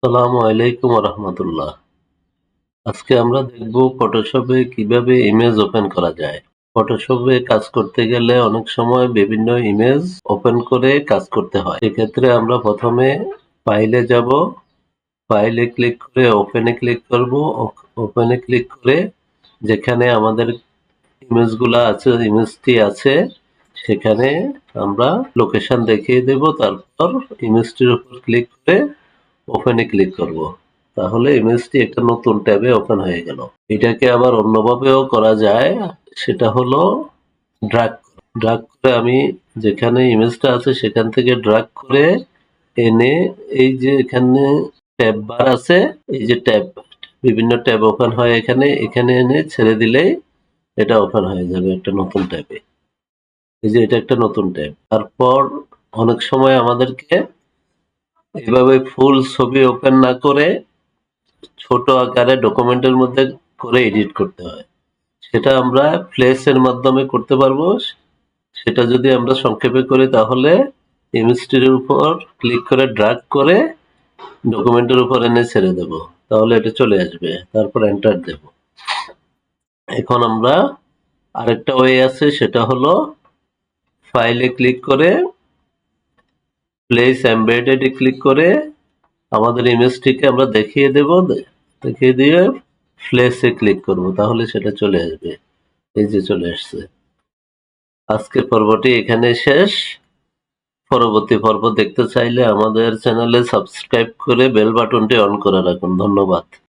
আসসালামু আলাইকুম রহমতুল্লাহ। আজকে আমরা দেখব ফটোশপে কিভাবে ইমেজ ওপেন করা যায়। ফটোশপে কাজ করতে গেলে অনেক সময় বিভিন্ন ইমেজ ওপেন করে কাজ করতে হয়। এক্ষেত্রে আমরা প্রথমে ফাইলে যাব, ফাইলে ক্লিক করে ওপেনে ক্লিক করব। ওপেনে ক্লিক করে যেখানে আমাদের ইমেজটি আছে সেখানে আমরা লোকেশন দেখিয়ে দেব। তারপর ইমেজটির উপর ক্লিক করে ওপেনে ক্লিক করব। তাহলে ইমেজটি একটা নতুন ট্যাবে ওপেন হয়ে গেল। এটাকে আবার অন্যভাবেও করা যায়, সেটা হলো ড্র্যাগ। ড্র্যাগ করে আমি যেখানে ইমেজটা আছে সেখান থেকে ড্র্যাগ করে এনে এই যে এখানে ট্যাব বার আছে, এই যে ট্যাব, বিভিন্ন ট্যাব ওপেন হয় এখানে, এখানে এনে ছেড়ে দিলেই এটা ওপেন হয়ে যাবে একটা নতুন ট্যাবে। এই যে এটা একটা নতুন ট্যাব। তারপর অনেক সময় আমাদেরকে এভাবে ফুল ছবি ওপেন না করে ছোট আকারে ডকুমেন্টের মধ্যে করে এডিট করতে হয়। সেটা আমরা ফ্লেক্সের মাধ্যমে করতে পারবো। সেটা যদি আমরা সংক্ষেপে করি তাহলে ইমেজটির উপর ক্লিক করে ড্র্যাগ করে ডকুমেন্টের উপর এনে ছেড়ে দেব, তাহলে এটা চলে আসবে। তারপর এন্টার দেব। এখন আমরা আরেকটা ওয়ে আছে, সেটা হলো ফাইলে ক্লিক করে প্লেস এমবেডেড এ ক্লিক করে আমাদের ইমেজটিকে আমরা দেখিয়ে দেব, দেখিয়ে দিয়ে ফ্লেক্সে ক্লিক করব, তাহলে সেটা চলে আসবে। এই যে চলে আসছে। আজকের পর্বটি এখানে শেষ। পরবর্তী পর্ব দেখতে চাইলে আমাদের চ্যানেলে সাবস্ক্রাইব করে বেল বাটনটি অন করে রাখুন। ধন্যবাদ।